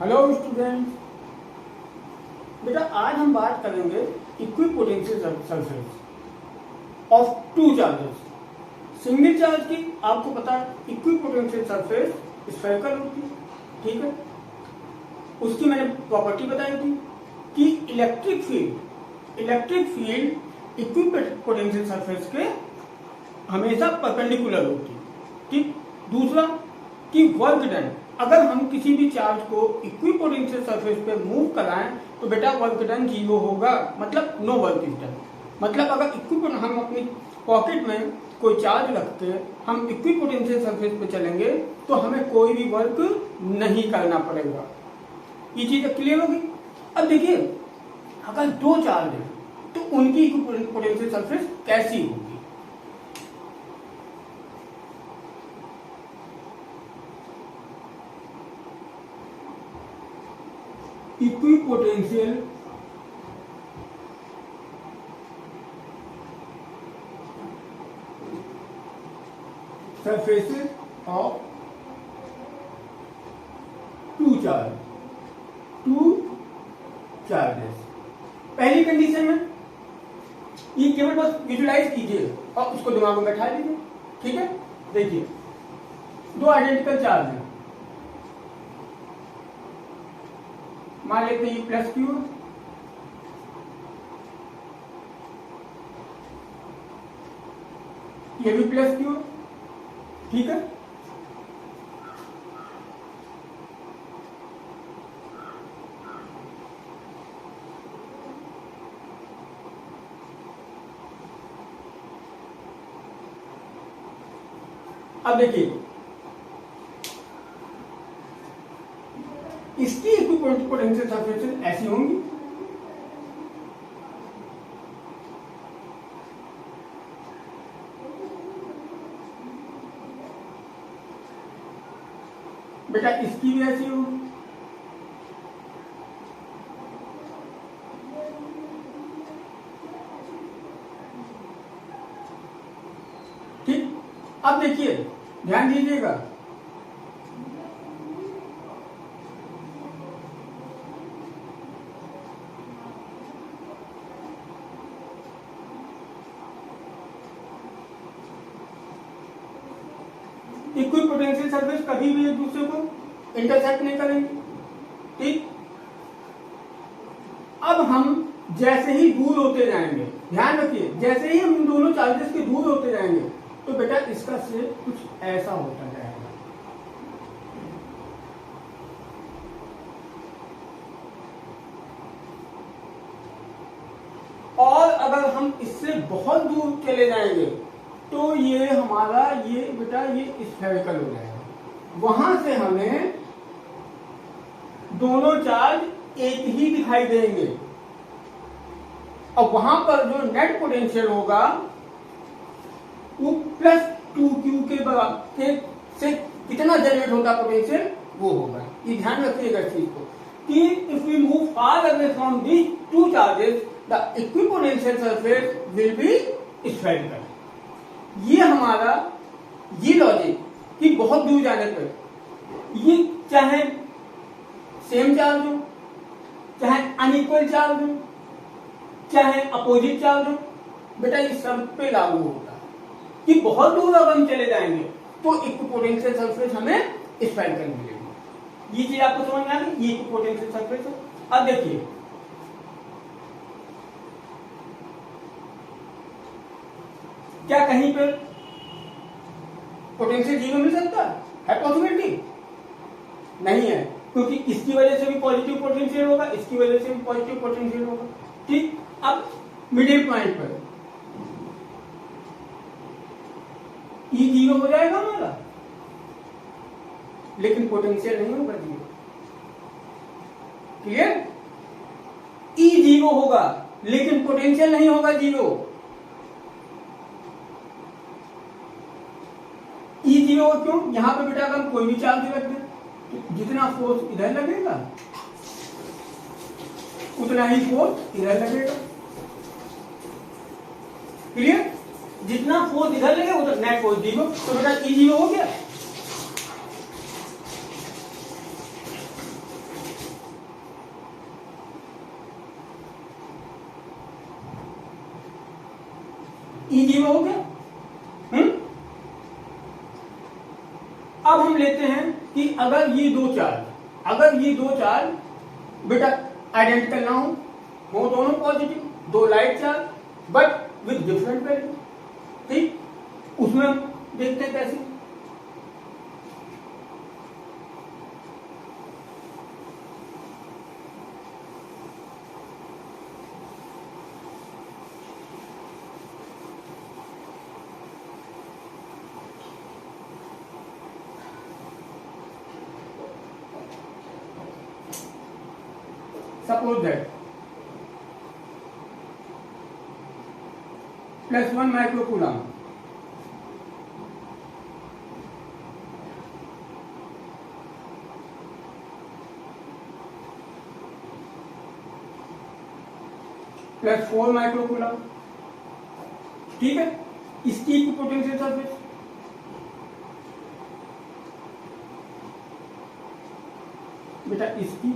Hello student, बेटा आज हम बात करेंगे equipotential surface of two charges. Single charge की आपको पता है इक्विपोटेंशियल सरफेस स्फेरिकल होती है, ठीक है। उसकी मैंने प्रॉपर्टी बताई थी कि इलेक्ट्रिक फील्ड इक्विपोटेंशियल सरफेस के हमेशा परपेंडिकुलर होती है, ठीक। दूसरा कि वर्क डन, अगर हम किसी भी चार्ज को इक्विपोटेंशियल सरफेस पे मूव कराएं तो बेटा वर्क डन 0 होगा, मतलब नो वर्क इज डन। मतलब अगर इक्विपोटेंशियल हम अपनी पॉकेट में कोई चार्ज रख के हम इक्विपोटेंशियल सरफेस पे चलेंगे तो हमें कोई भी वर्क नहीं करना पड़ेगा। ये चीज क्लियर होगी। अब देखिए अगर दो चार्ज है तो उनकी इक्विपोटेंशियल सरफेस कैसी होगी। Equipotential surfaces of two charges. पहली कंडीशन में ये केवल बस विजुलाइज कीजिए और उसको दिमाग में बैठा लीजिए, ठीक है। देखिए दो आइडेंटिकल चार्ज हैं, मान लेते हैं प्लस क्यू, ये भी प्लस क्यू, ठीक है। अब देखिए इसकी इक्विपोटेंशियल सरफेसेस ऐसी होंगी, बेटा इसकी भी ऐसी होगी, ठीक। अब देखिए ध्यान दीजिएगा, इक्विपोटेंशियल सरफेस कभी भी एक दूसरे को इंटरसेक्ट नहीं करेंगे, ठीक। अब हम जैसे ही दूर होते जाएंगे, ध्यान रखिए, जैसे ही हम इन दोनों चार्जेस के दूर होते जाएंगे तो बेटा इसका शेप कुछ ऐसा होता जाएगा। और अगर हम इससे बहुत दूर चले जाएंगे तो ये हमारा ये बेटा ये स्फेरिकल हो जाएगा। वहां से हमें दोनों चार्ज एक ही दिखाई देंगे और वहां पर जो नेट पोटेंशियल होगा वो +2q के बराबर से कितना जनरेट होता पोटेंशियल वो होगा। ये ध्यान रखिएगा इस चीज को कि if we move far away from these two charges the equipotential surface will be spherical. ये हमारा ये लॉजिक कि बहुत दूर जाने पर ये चाहे सेम चार्ज हो, चाहे अनइक्वल चार्ज हो, चाहे अपोजिट चार्ज हो, बेटा ये सब पे लागू होता है कि बहुत दूर अगर हम चले जाएंगे तो इक्विपोटेंशियल सरफेस हमें स्फेरिकल मिलेगी। ये चीज आपको समझ में आ गई, ये इक्विपोटेंशियल सरफेस है। अब देखिए क्या कहीं पर पोटेंशियल 0 मिल सकता है पॉसिबिलिटी? नहीं है, क्योंकि इसकी वजह से भी पॉजिटिव पोटेंशियल होगा, इसकी वजह से भी पॉजिटिव पोटेंशियल होगा, ठीक। अब मिडिल पॉइंट पर E 0 हो जाएगा हमारा, लेकिन पोटेंशियल नहीं होगा 0। क्लियर? E 0 होगा लेकिन पोटेंशियल नहीं होगा 0। E 0 क्यों? यहां पे बेटा अगर कोई भी चार्ज रख दे तो जितना फोर्स इधर लगेगा उतना ही फोर्स इधर लगेगा। क्लियर? जितना फोर्स इधर लगेगा उधर नेट फोर्स 0, तो बेटा E 0 हो गया। ई जीरो हो गया। अब हम लेते हैं कि अगर ये दो चार्ज बेटा आइडेंटिकल ना हो दोनों पॉजिटिव, दो light charge but with different value, ठीक, उसमें हम देखते हैं कैसे। Suppose that +1 microcoulomb +4 माइक्रोकूलम, ठीक है, इसकी पोटेंशियल सरफेस बेटा इसकी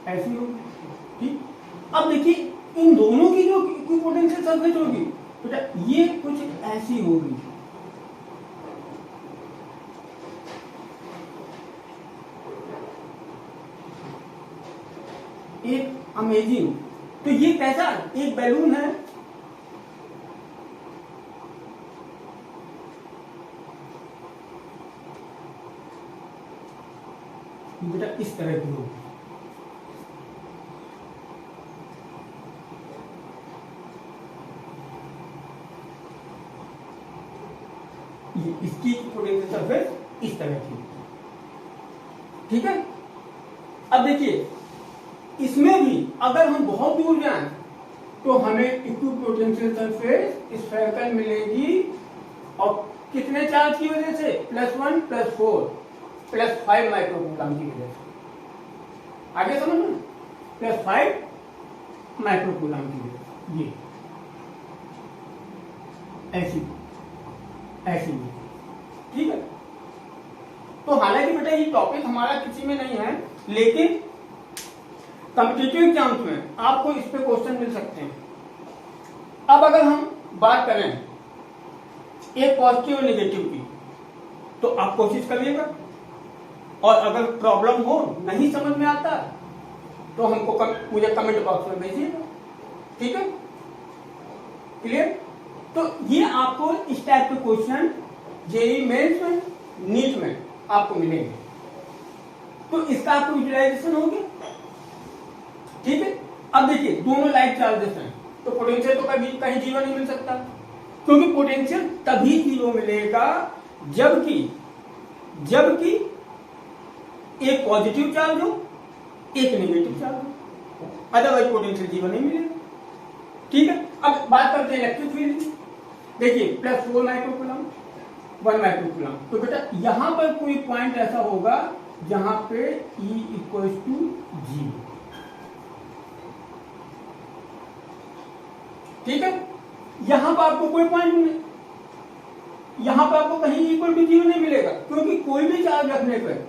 ऐसी होगी, ठीक। अब देखिए इन दोनों की जो पोटेंशियल सरफेस होगी बेटा ये कुछ ऐसी होगी, एक अमेजिंग। तो ये कैसा एक बैलून है, बेटा इस तरह की होगी, इसकी पोटेंशियल सरफेस इस तरह की, ठीक है। अब देखिए इसमें भी अगर हम बहुत दूर जाएं तो हमें इक्विपोटेंशियल सरफेस स्फेरिकल मिलेगी, और कितने चार्ज की वजह से, +1 +4 +5 माइक्रोकूलम की वजह से, आगे समझ में, +5 माइक्रोकूलम की वजह से, ये ऐसी, ठीक है। तो हालांकि बेटा ये टॉपिक हमारा किसी में नहीं है, लेकिन कॉम्पिटिटिव एग्जाम्स में आपको इस पे क्वेश्चन मिल सकते हैं। अब अगर हम बात करें एक पॉजिटिव और नेगेटिव की, तो आप कोशिश करिएगा, और अगर प्रॉब्लम हो नहीं समझ में आता तो हमको मुझे कमेंट बॉक्स में भेजिएगा, ठीक है, क्लियर। तो ये आपको इस टाइप के क्वेश्चन जेईई मेंस में, नीट में आपको मिलेंगे, तो इसका आपको यूटिलाइजेशन हो गया, ठीक है। अब देखिए दोनों लाइट चार्जेस हैं, तो पोटेंशियल तो कभी कहीं जीरो नहीं मिल सकता, क्योंकि पोटेंशियल तभी जीरो मिलेगा जबकि एक पॉजिटिव चार्ज हो एक नेगेटिव चार्ज हो, अदरवाइज पोटेंशियल जीरो नहीं मिलेगा, ठीक है। अब बात करते हैं इलेक्ट्रिक फील्ड की। देखिए +4 माइक्रोकूलम 1 माइक्रोकूलम, तो बेटा यहां पर कोई पॉइंट ऐसा होगा जहां पे E = 0, ठीक है। यहां पर आपको कोई पॉइंट नहीं, यहां पर आपको कहीं =0 नहीं मिलेगा, क्योंकि कोई भी चार्ज रखने पर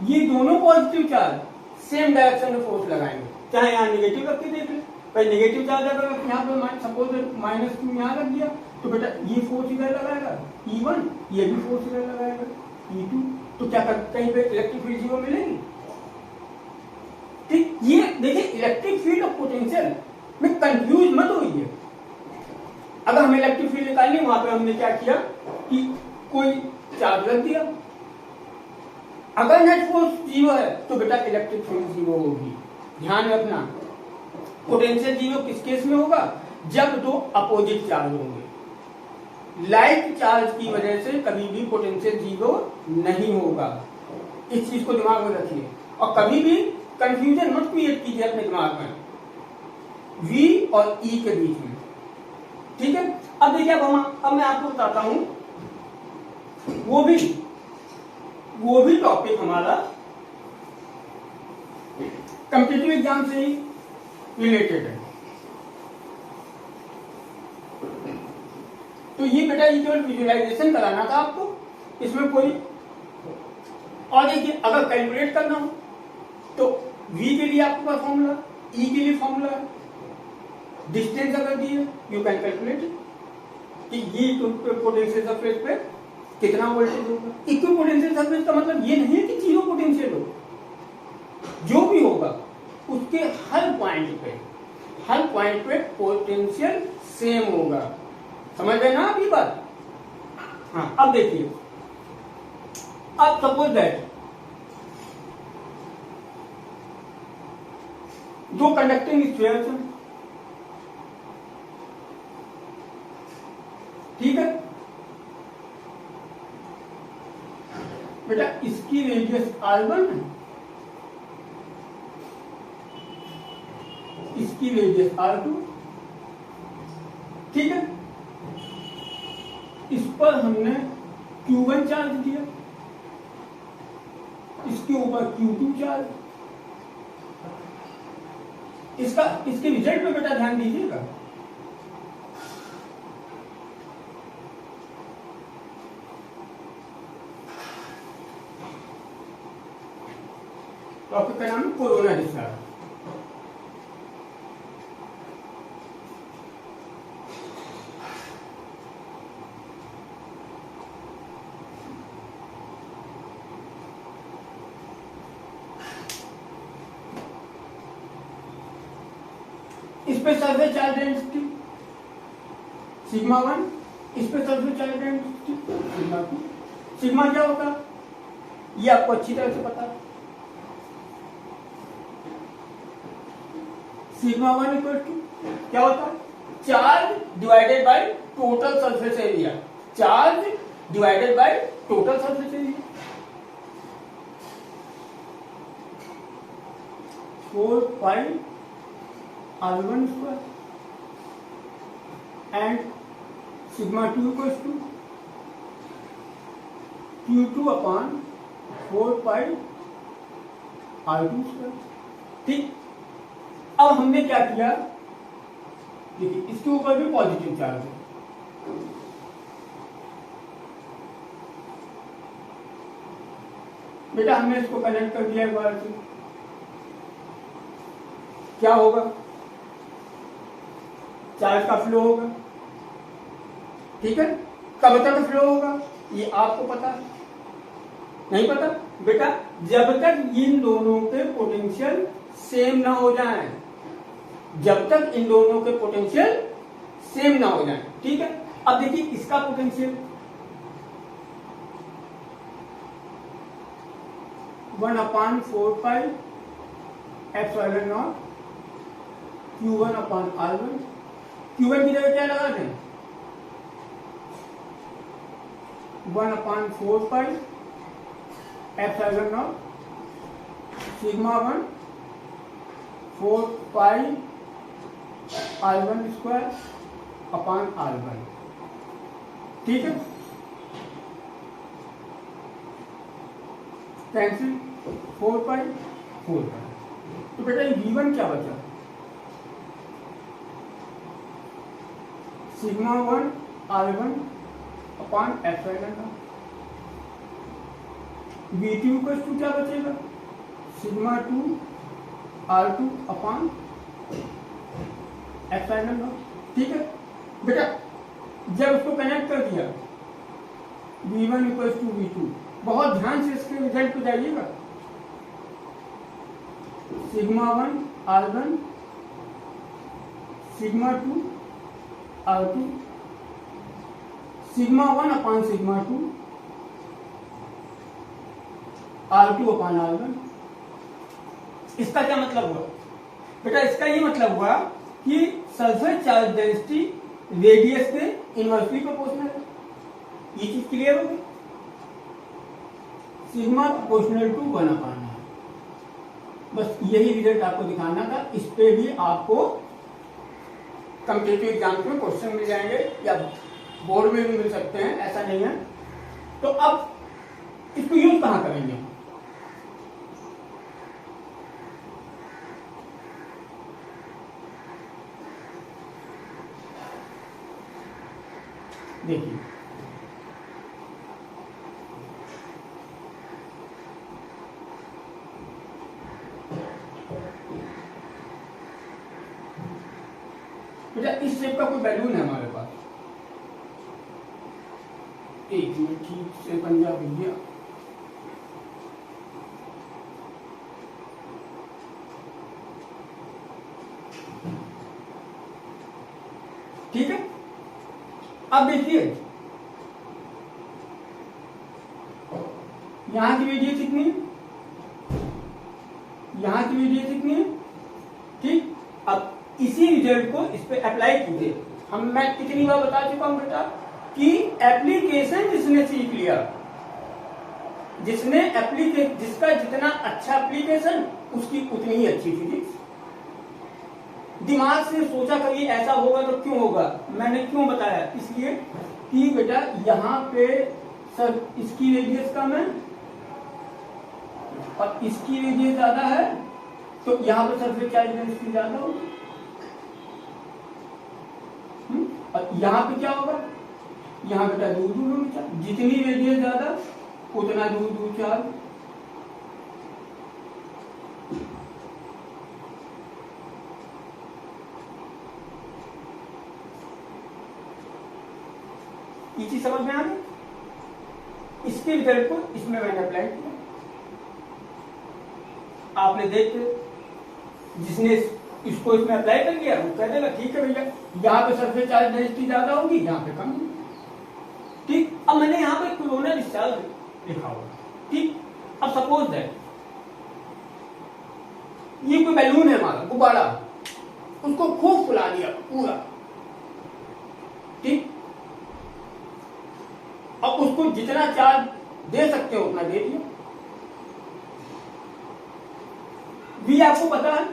ये दोनों पॉजिटिव चार्ज सेम डायरेक्शन में फोर्स लगाएंगे, चाहे यहां नेगेटिव रख के देख ले, भाई नेगेटिव चार्ज अगर यहाँ पे सपोज -2 यहाँ रख दिया, तो बेटा ये फोर्स इधर लगाएगा E1, ये भी फोर्स इधर लगाएगा E2, तो क्या कहीं पे इलेक्ट्रिक फील्ड जीरो मिलेगी, ठीक। ये देखिए इलेक्ट्रिक फील्ड और पोटेंशियल में कंफ्यूज मत होइए। अगर हमें इलेक्ट्रिक फील्ड निकालनी, वहां पे हमने क्या किया कि कोई चार्ज रख दिया, अगर नेट फोर्स जीरो है तो बेटा इलेक्ट्रिक फील्ड जीरो होगी। ध्यान रखना, पोटेंशियल जीरो किस केस में होगा, जब दो अपोजिट चार्ज होंगे। लाइट चार्ज की वजह से कभी भी पोटेंशियल जीरो नहीं होगा, इस चीज को दिमाग में रखिए, और कभी भी कंफ्यूजन मत क्रिएट कीजिए अपने दिमाग में V और E के बीच में, ठीक है। अब देखिए अब मैं आपको बताता हूं, वो भी टॉपिक हमारा कॉम्पिटिटिव एग्जाम से ही रिलेटेड है। तो ये बेटा ये केवल विजुअलाइजेशन कराना था आपको, इसमें कोई, और देखिए अगर कैलकुलेट करना हो तो V के लिए आपके पास फॉर्मूला, E के लिए फॉर्मूला है, डिस्टेंस अगर दी है यू कैन कैलकुलेट कि ये पोटेंशियल सरफेस पे कितना वोल्टेज होगा। इक्विपोटेंशियल सरफेस का मतलब ये नहीं है कि जीरो पोटेंशियल हो, जो भी होगा उसके हर पॉइंट पे पोटेंशियल सेम होगा। समझ गए ना आप ये बात? हाँ, अब देखिए, अब सपोज दैट दो कंडक्टिंग स्फीयर्स हैं, ठीक है बेटा, इसकी रेडियस R1 है, इसकी रेडियस R2, ठीक है। इस पर हमने Q1 चार्ज दिया, इसके ऊपर Q2 चार्ज। इसके रिजल्ट पे बेटा ध्यान दीजिएगा। टॉपिक का नाम है कोरोना डिस्चार्ज। इस पे सरफेस चार्ज डेंसिटी सिग्मा 1, इस पे surface charge density sigma 2। Sigma क्या होता है ये आपको अच्छी तरह से पता है। सिग्मा 1 इक्वल टू क्या होता है? Charge divided by total surface area. Charge divided by total surface area. 4 pi R1 square and sigma 2 equals to Q2 upon 4 pi R2 square। ठीक, अब हमने क्या किया, देखिए इसके ऊपर भी पॉजिटिव चार्ज है, बेटा हमने इसको कनेक्ट कर दिया एक बार से। क्या होगा? चार्ज का फ्लो होगा, ठीक है। कब तक फ्लो होगा ये आपको पता है? नहीं पता बेटा, जब तक इन दोनों के पोटेंशियल सेम ना हो जाए, जब तक इन दोनों के पोटेंशियल सेम ना हो जाए, ठीक है। अब देखिए इसका potential 1/4 pi epsilon not Q1 upon R1। Q1 की जगह क्या लगा दें? 1/4 pi epsilon not sigma 1 4 pi R1 square upon R1, ठीक है। कैंसिल 4 पाई 4 पाई, तो बेटा ये V1 क्या बचा? Sigma 1 R1 upon epsilon not. V2 को क्या बचेगा? Sigma 2 R2 upon epsilon not, ठीक है बेटा। जब उसको कनेक्ट कर दिया V1 इक्वल्स टू V2, बहुत ध्यान से इसके रिजल्ट पे जाइएगा। Sigma 1 R1 sigma 2 R2 sigma 1 upon sigma 2 R2 upon R1। इसका क्या मतलब हुआ बेटा? इसका ये मतलब हुआ कि सरफेस चार्ज डेंसिटी रेडियस के इनवर्सली प्रोपोर्शनल है। ये चीज क्लियर होगी? Sigma proportional to 1/r। बस यही रिजल्ट आपको दिखाना था। इस पे भी आपको कॉम्पिटिटिव एग्जाम में क्वेश्चन मिल जाएंगे या बोर्ड में भी मिल सकते हैं, ऐसा नहीं है। तो अब इसको यूज कहां करेंगे? देखिए बेटा इस शेप का कोई बैलून है हमारे पास, एक मिनट ठीक से बन जा भैया, ठीक है। अब देखिए यहां की रेडियस कितनी है, यहां की रेडियस कितनी है, ठीक। अब इसी रिजल्ट को इस पे अप्लाई कीजिए। मैं कितनी बार बता चुका हूं बेटा कि एप्लीकेशन जिसने सीख लिया, जिसका जितना अच्छा एप्लीकेशन उसकी उतनी ही अच्छी फिजिक्स। दिमाग से सोचा कभी ऐसा होगा तो क्यों होगा, मैंने क्यों बताया, इसलिए कि बेटा यहाँ पे सर इसकी रेडियस कम है और इसकी रेडियस ज्यादा है, तो यहाँ पे सरफेस चार्ज डेंसिटी ज्यादा होगी। और यहाँ पे क्या होगा, यहाँ बेटा दूर दूर होगी चार्ज, जितनी रेडियस ज्यादा उतना दूर दूर चार्ज। ये चीज समझ में आ गई। इसके रिजल्ट को इसमें मैंने अप्लाई किया, आपने देख जिसने इसको इसमें अप्लाई कर लिया वो कह देगा ठीक है भैया, यहाँ पे सरफेस चार्ज डेंसिटी ज्यादा होगी, यहाँ पे कम होगी, ठीक। अब मैंने यहाँ पे कोरोना डिस्चार्ज लिखा हुआ, ठीक। अब सपोज दैट ये कोई बैलून है हमारा गुब्बारा, उसको खूब फुला दिया पूरा, ठीक। अब उसको जितना चार्ज दे सकते हो उतना दे दिया। भी आपको पता है,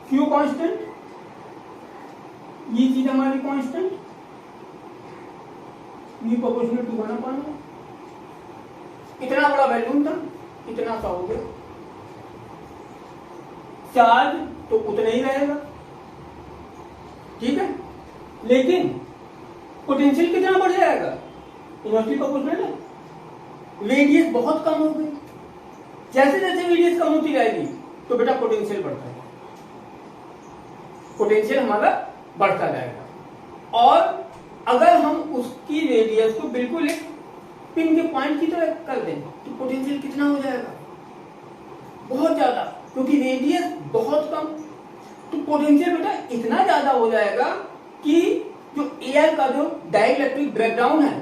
क्यू कांस्टेंट, ये चीज हमारी कांस्टेंट, ये प्रोपोर्शनल टू 1/, इतना बड़ा बैलून था, इतना सा हो गया, चार्ज तो उतना ही रहेगा, ठीक है। लेकिन पोटेंशियल कितना बढ़ जाएगा, इनवर्सली प्रोपोर्शनल है, रेडियस बहुत कम हो गई। जैसे जैसे रेडियस कम होती जाएगी तो बेटा पोटेंशियल बढ़ता है, पोटेंशियल हमारा बढ़ता जाएगा। और अगर हम उसकी रेडियस को बिल्कुल एक पिन के पॉइंट की तरह कर दें तो पोटेंशियल कितना हो जाएगा, बहुत ज्यादा, क्योंकि रेडियस बहुत कम, तो पोटेंशियल बेटा इतना ज्यादा हो जाएगा कि जो एयर का जो डाइलेक्ट्रिक ब्रेकडाउन है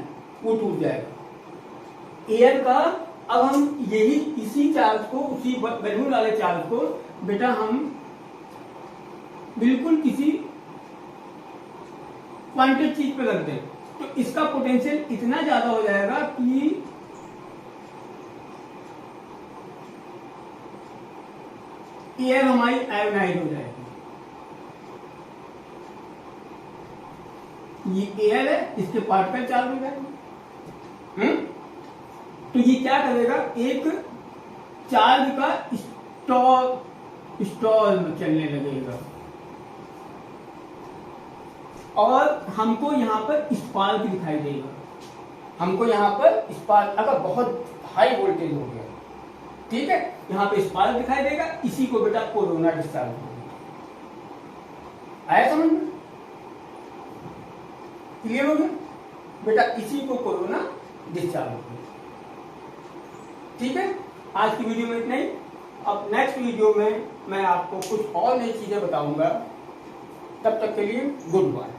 वो टूट जाएगा। एयर का अब हम यही इसी चार्ज को, उसी बैलून वाले चार्ज को बेटा हम बिल्कुल किसी क्वांटिटी चीज पे रख दें तो इसका पोटेंशियल इतना ज्यादा हो जाएगा कि एयर हमारी आयोनाइज हो जाएगी। ये एयर है, इसके पार्टिकल चार्ज हो जाएंगे, तो ये क्या करेगा, एक चार्ज का स्टॉल में चलने लगेगा और हमको यहाँ पर स्पार्क दिखाई देगा। हमको यहाँ पर स्पार्क, अगर बहुत हाई वोल्टेज हो गया, ठीक है, यहाँ पे स्पार्क दिखाई देगा, इसी को बेटा कोरोना डिस्चार्ज हो गया। आया समझ में, क्लियर हो गया बेटा, इसी को कोरोना डिस्चार्ज हो गया, ठीक है। आज की वीडियो में इतना ही। अब नेक्स्ट वीडियो में मैं आपको कुछ और नई चीजें बताऊंगा, तब तक के लिए गुड बाय।